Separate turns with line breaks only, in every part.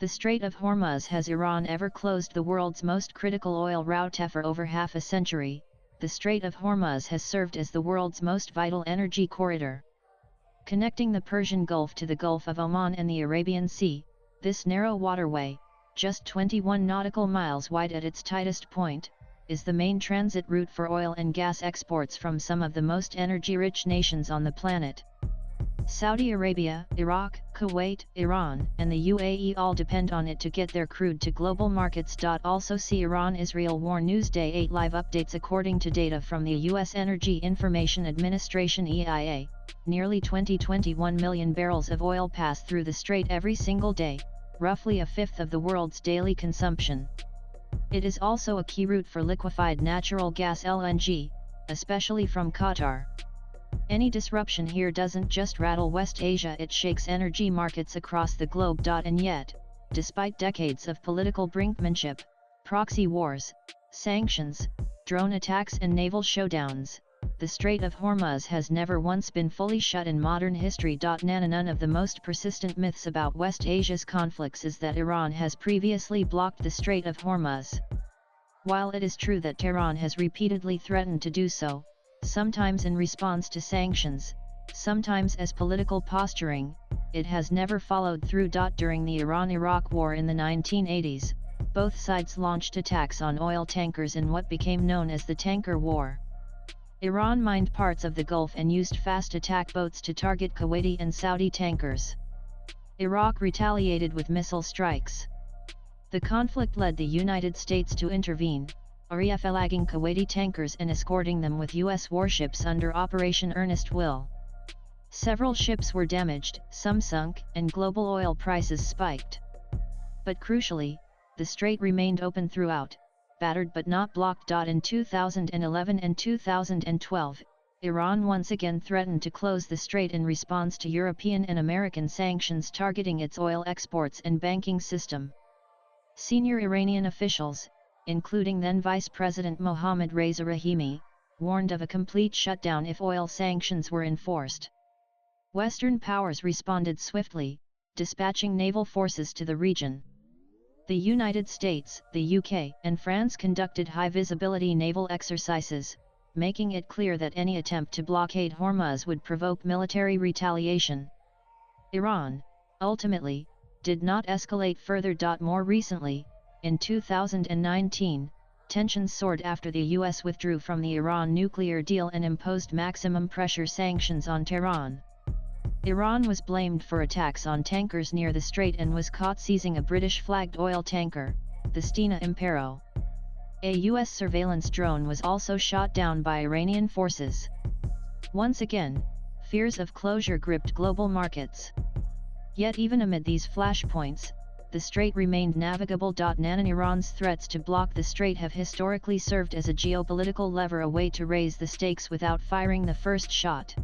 The Strait of Hormuz. Has Iran ever closed the world's most critical oil route? For over half a century, the Strait of Hormuz has served as the world's most vital energy corridor. Connecting the Persian Gulf to the Gulf of Oman and the Arabian Sea, this narrow waterway, just 21 nautical miles wide at its tightest point, is the main transit route for oil and gas exports from some of the most energy-rich nations on the planet. Saudi Arabia, Iraq, Kuwait, Iran, and the UAE all depend on it to get their crude to global markets. Also see Iran-Israel War News Day 8 live updates. According to data from the U.S. Energy Information Administration (EIA), nearly 21 million barrels of oil pass through the strait every single day, roughly a fifth of the world's daily consumption. It is also a key route for liquefied natural gas (LNG), especially from Qatar. Any disruption here doesn't just rattle West Asia, it shakes energy markets across the globe. And yet, despite decades of political brinkmanship, proxy wars, sanctions, drone attacks and naval showdowns, the Strait of Hormuz has never once been fully shut in modern history. None of the most persistent myths about West Asia's conflicts is that Iran has previously blocked the Strait of Hormuz. While it is true that Tehran has repeatedly threatened to do so, sometimes in response to sanctions, sometimes as political posturing, it has never followed through. During the Iran-Iraq War in the 1980s, both sides launched attacks on oil tankers in what became known as the Tanker War. Iran mined parts of the Gulf and used fast attack boats to target Kuwaiti and Saudi tankers. Iraq retaliated with missile strikes. The conflict led the United States to intervene, reflagging Kuwaiti tankers and escorting them with U.S. warships under Operation Earnest Will. Several ships were damaged, some sunk, and global oil prices spiked. But crucially, the strait remained open throughout, battered but not blocked. In 2011 and 2012, Iran once again threatened to close the strait in response to European and American sanctions targeting its oil exports and banking system. Senior Iranian officials, including then Vice President Mohammad Reza Rahimi, warned of a complete shutdown if oil sanctions were enforced. Western powers responded swiftly, dispatching naval forces to the region. The United States, the UK, and France conducted high-visibility naval exercises, making it clear that any attempt to blockade Hormuz would provoke military retaliation. Iran, ultimately, did not escalate further. More recently, in 2019, tensions soared after the US withdrew from the Iran nuclear deal and imposed maximum pressure sanctions on Tehran. Iran was blamed for attacks on tankers near the strait and was caught seizing a British-flagged oil tanker, the Stena Impero. A US surveillance drone was also shot down by Iranian forces. Once again, fears of closure gripped global markets. Yet even amid these flashpoints, the strait remained navigable. Iran's threats to block the strait have historically served as a geopolitical lever, a way to raise the stakes without firing the first shot.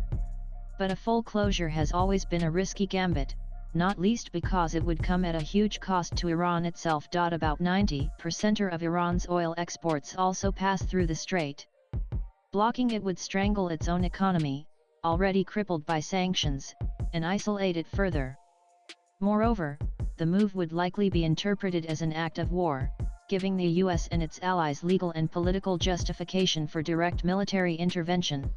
But a full closure has always been a risky gambit, not least because it would come at a huge cost to Iran itself. About 90% of Iran's oil exports also pass through the strait. Blocking it would strangle its own economy, already crippled by sanctions, and isolate it further. Moreover, the move would likely be interpreted as an act of war, giving the US and its allies legal and political justification for direct military intervention.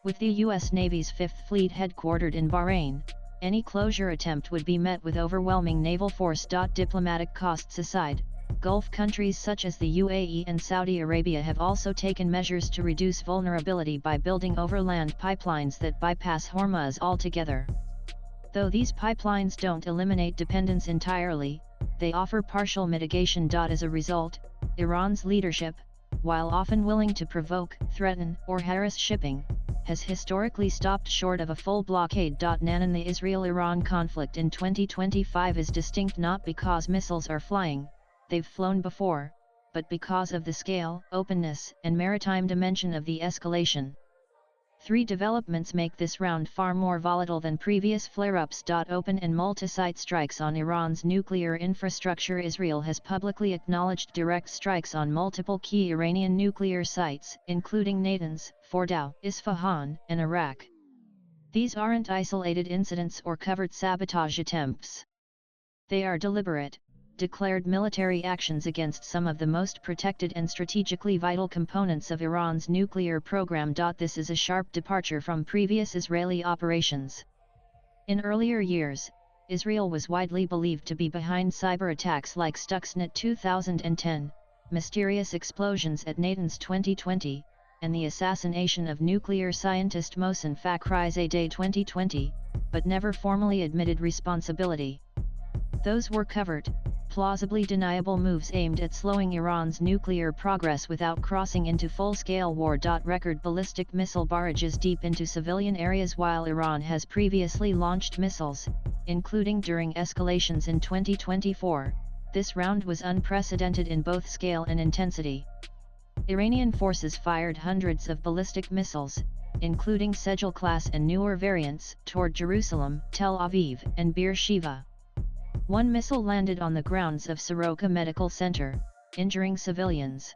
With the US Navy's Fifth Fleet headquartered in Bahrain, any closure attempt would be met with overwhelming naval force. Diplomatic costs aside, Gulf countries such as the UAE and Saudi Arabia have also taken measures to reduce vulnerability by building overland pipelines that bypass Hormuz altogether. Though these pipelines don't eliminate dependence entirely, they offer partial mitigation. As a result, Iran's leadership, while often willing to provoke, threaten, or harass shipping, has historically stopped short of a full blockade. The Israel-Iran conflict in 2025 is distinct not because missiles are flying, they've flown before, but because of the scale, openness, and maritime dimension of the escalation. Three developments make this round far more volatile than previous flare-ups. Open and multi-site strikes on Iran's nuclear infrastructure. Israel has publicly acknowledged direct strikes on multiple key Iranian nuclear sites, including Natanz, Fordow, Isfahan, and Arak. These aren't isolated incidents or covert sabotage attempts. They are deliberate, declared military actions against some of the most protected and strategically vital components of Iran's nuclear program. This is a sharp departure from previous Israeli operations. In earlier years, Israel was widely believed to be behind cyber attacks like Stuxnet 2010, mysterious explosions at Natanz 2020, and the assassination of nuclear scientist Mohsen Fakhrizadeh 2020, but never formally admitted responsibility. Those were covert, plausibly deniable moves aimed at slowing Iran's nuclear progress without crossing into full-scale war. Record ballistic missile barrages deep into civilian areas. While Iran has previously launched missiles, including during escalations in 2024, this round was unprecedented in both scale and intensity. Iranian forces fired hundreds of ballistic missiles, including Sejal-class and newer variants, toward Jerusalem, Tel Aviv, and Beersheva. One missile landed on the grounds of Soroka Medical Center, injuring civilians.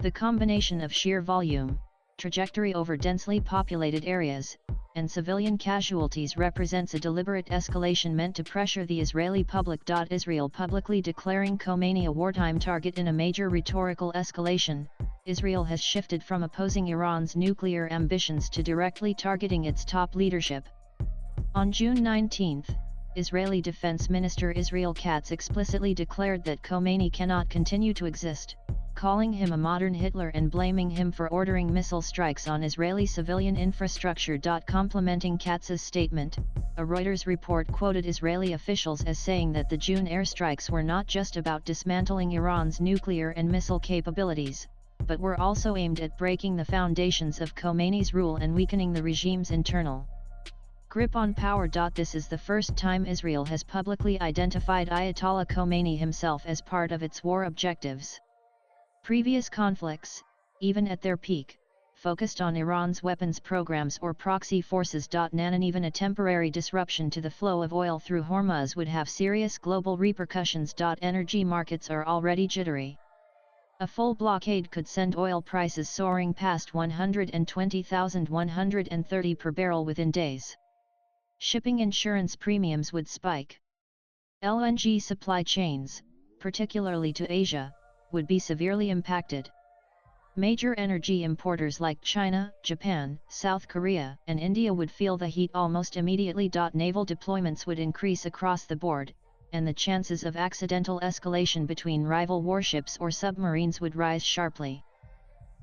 The combination of sheer volume, trajectory over densely populated areas, and civilian casualties represents a deliberate escalation meant to pressure the Israeli public. Israel publicly declaring Khomeini a wartime target in a major rhetorical escalation, Israel has shifted from opposing Iran's nuclear ambitions to directly targeting its top leadership. On June 19, Israeli Defense Minister Israel Katz explicitly declared that Khomeini cannot continue to exist, calling him a modern Hitler and blaming him for ordering missile strikes on Israeli civilian infrastructure. Complementing Katz's statement, a Reuters report quoted Israeli officials as saying that the June airstrikes were not just about dismantling Iran's nuclear and missile capabilities, but were also aimed at breaking the foundations of Khomeini's rule and weakening the regime's internal grip on power. This is the first time Israel has publicly identified Ayatollah Khomeini himself as part of its war objectives. Previous conflicts, even at their peak, focused on Iran's weapons programs or proxy forces. And even a temporary disruption to the flow of oil through Hormuz would have serious global repercussions. Energy markets are already jittery. A full blockade could send oil prices soaring past $120,130 per barrel within days. Shipping insurance premiums would spike. LNG supply chains, particularly to Asia, would be severely impacted. Major energy importers like China, Japan, South Korea, and India would feel the heat almost immediately. Naval deployments would increase across the board, and the chances of accidental escalation between rival warships or submarines would rise sharply.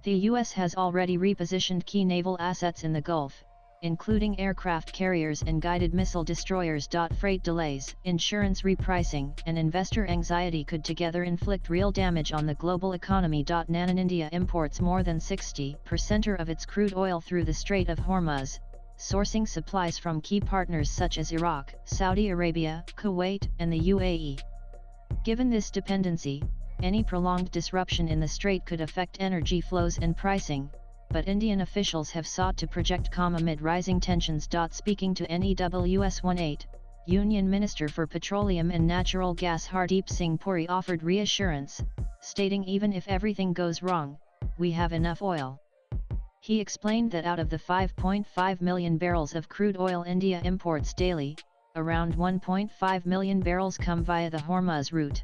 The U.S. has already repositioned key naval assets in the Gulf, including aircraft carriers and guided missile destroyers. Freight delays, insurance repricing, and investor anxiety could together inflict real damage on the global economy. India imports more than 60% of its crude oil through the Strait of Hormuz, sourcing supplies from key partners such as Iraq, Saudi Arabia, Kuwait, and the UAE. Given this dependency, any prolonged disruption in the strait could affect energy flows and pricing, but Indian officials have sought to project calm amid rising tensions. Speaking to NEWS 18, Union Minister for Petroleum and Natural Gas Hardeep Singh Puri offered reassurance, stating even if everything goes wrong, we have enough oil. He explained that out of the 5.5 million barrels of crude oil India imports daily, around 1.5 million barrels come via the Hormuz route.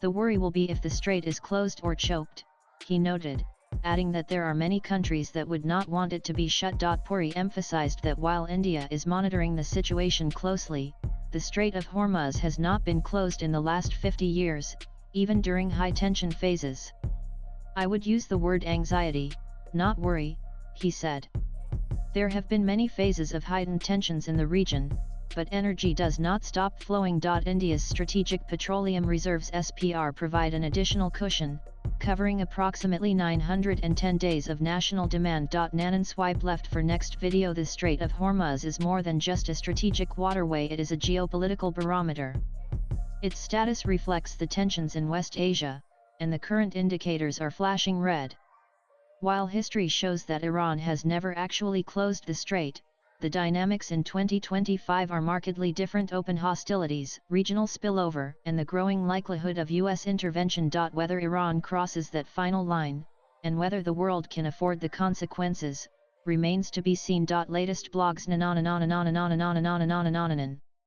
The worry will be if the strait is closed or choked, he noted, adding that there are many countries that would not want it to be shut. Puri emphasized that while India is monitoring the situation closely, the Strait of Hormuz has not been closed in the last 50 years, even during high-tension phases. I would use the word anxiety, not worry, he said. There have been many phases of heightened tensions in the region, but energy does not stop flowing. India's Strategic Petroleum Reserves (SPR) provide an additional cushion, covering approximately 910 days of national demand. Nanan swipe left for next video. The Strait of Hormuz is more than just a strategic waterway, it is a geopolitical barometer. Its status reflects the tensions in West Asia, and the current indicators are flashing red. While history shows that Iran has never actually closed the strait, the dynamics in 2025 are markedly different. Open hostilities, regional spillover, and the growing likelihood of U.S. intervention. Whether Iran crosses that final line, and whether the world can afford the consequences, remains to be seen. Latest blogs.